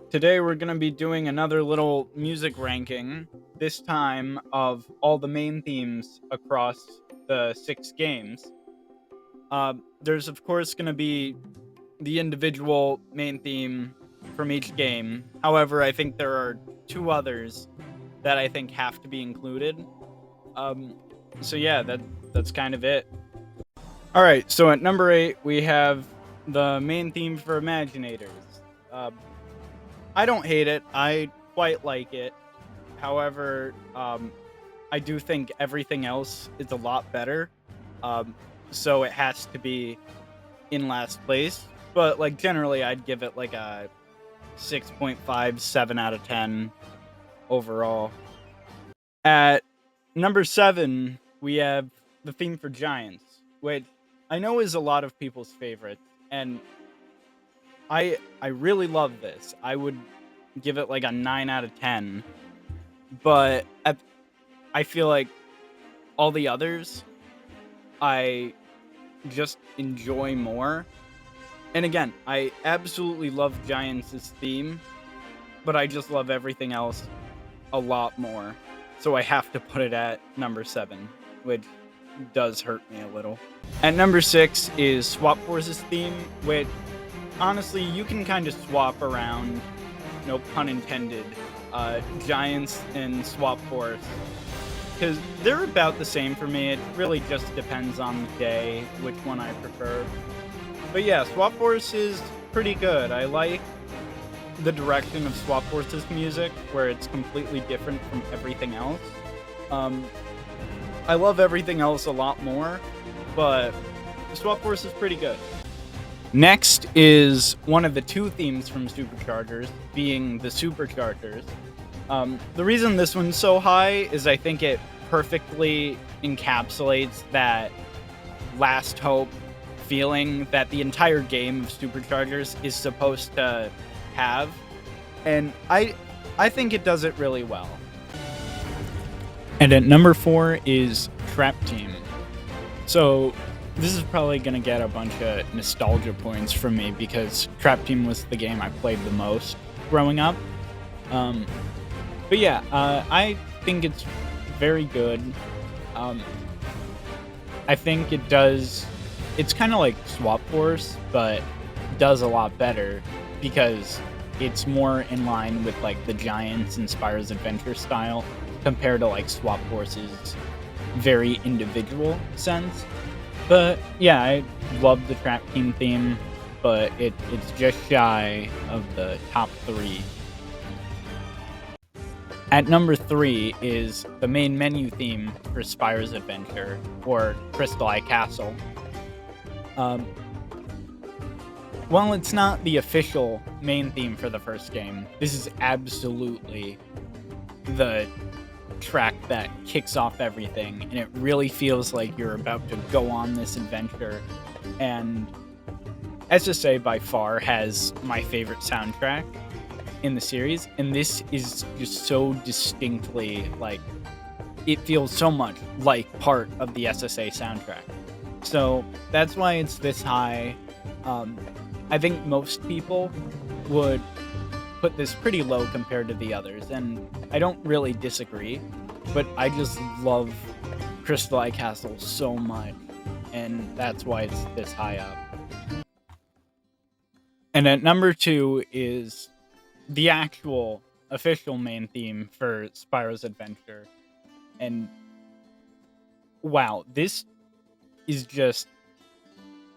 Today we're going to be doing another little music ranking, this time of all the main themes across the 6 games. There's, of course, going to be the individual main theme from each game. However, I think there are 2 others that I think have to be included. Um, that's kind of it. All right, so at number 8, we have the main theme for Imaginators. Uh, I don't hate it. I quite like it. However, I do think everything else is a lot better. Um, so it has to be in last place. But like generally, I'd give it like a 6.5, 7 out of 10 overall. At number 7, we have the theme for Giants, which I know is a lot of people's favorite, and I really love this. I would give it like a 9 out of 10. But I feel like all the others I just enjoy more. And again, I absolutely love Giants' theme, but I just love everything else a lot more. So I have to put it at number 7, which does hurt me a little. At number 6 is Swap Force's theme, which honestly you can kind of swap around, no pun intended, Giants and Swap Force, because they're about the same for me. It really just depends on the day which one I prefer. But yeah, Swap Force is pretty good. I like the direction of Swap Force's music, where it's completely different from everything else. I love everything else a lot more, but Swap Force is pretty good. Next is one of the 2 themes from Superchargers, being the Superchargers. The reason this one's so high is I think it perfectly encapsulates that last hope feeling that the entire game of Superchargers is supposed to have, and I think it does it really well. And at number 4 is Trap Team. So this is probably going to get a bunch of nostalgia points from me because Trap Team was the game I played the most growing up. But yeah, I think it's very good. I think it's kind of like Swap Force, but does a lot better because it's more in line with like the Giants and Spyro's Adventure style compared to like Swap Force's very individual sense. But yeah, I love the Trap Team theme, but it's just shy of the top 3. At number 3 is the main menu theme for Spyro's Adventure, or Crystal Eye Castle. While it's not the official main theme for the first game, this is absolutely the track that kicks off everything, and it really feels like you're about to go on this adventure. And SSA by far has my favorite soundtrack in the series, and this is just so distinctly like, it feels so much like part of the SSA soundtrack. So that's why it's this high. I think most people would put this pretty low compared to the others, and I don't really disagree, but I just love Crystal Eye Castle so much, and that's why it's this high up. And at number 2 is the actual official main theme for Spyro's Adventure, and wow, this is just,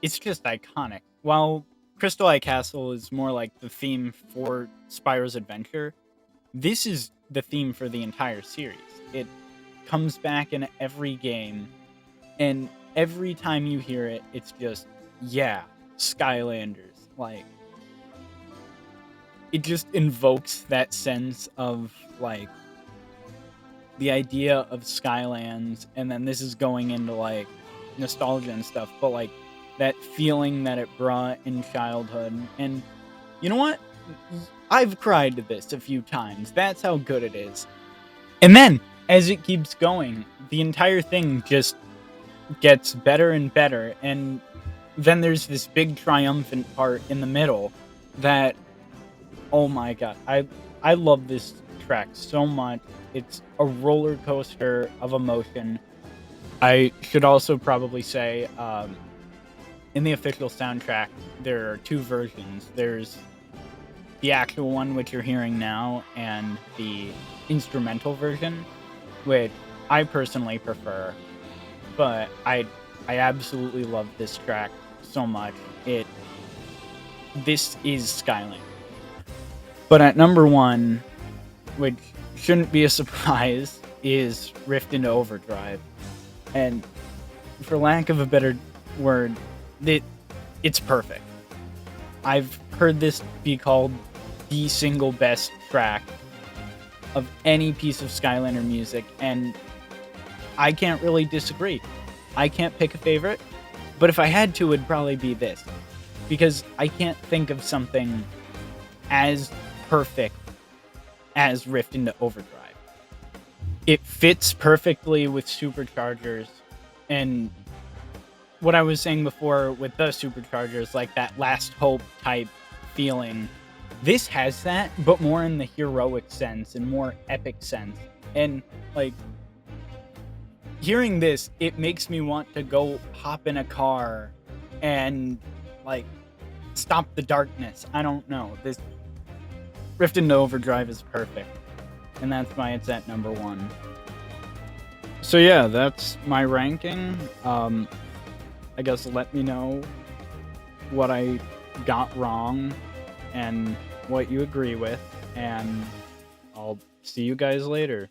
it's just iconic. While Crystal Eye Castle is more like the theme for Spyro's Adventure, this is the theme for the entire series. It comes back in every game, and every time you hear it, it's just, yeah, Skylanders. Like, it just invokes that sense of, like, the idea of Skylands, and then this is going into, like, nostalgia and stuff, but, like, that feeling that it brought in childhood. And you know what? I've cried to this a few times. That's how good it is. And then, as it keeps going, the entire thing just gets better and better, and then there's this big triumphant part in the middle that Oh my god, I love this track so much. It's a roller coaster of emotion. I should also probably say, in the official soundtrack, there are two versions. There's the actual one, which you're hearing now, and the instrumental version, which I personally prefer. But I absolutely love this track so much. This is Skylanders. But at number one, which shouldn't be a surprise, is Rift into Overdrive. And for lack of a better word, it's perfect. I've heard this be called the single best track of any piece of Skylander music, and I can't really disagree. I can't pick a favorite, but if I had to, it'd probably be this. Because I can't think of something as perfect as Rift into Overdrive. It fits perfectly with superchargers, and what I was saying before with the superchargers, like that last hope type feeling. This has that, but more in the heroic sense and more epic sense. And like hearing this, it makes me want to go hop in a car and like stop the darkness. I don't know. This Rift into Overdrive is perfect. And that's why it's at number one. So yeah, that's my ranking. I guess let me know what I got wrong and what you agree with, and I'll see you guys later.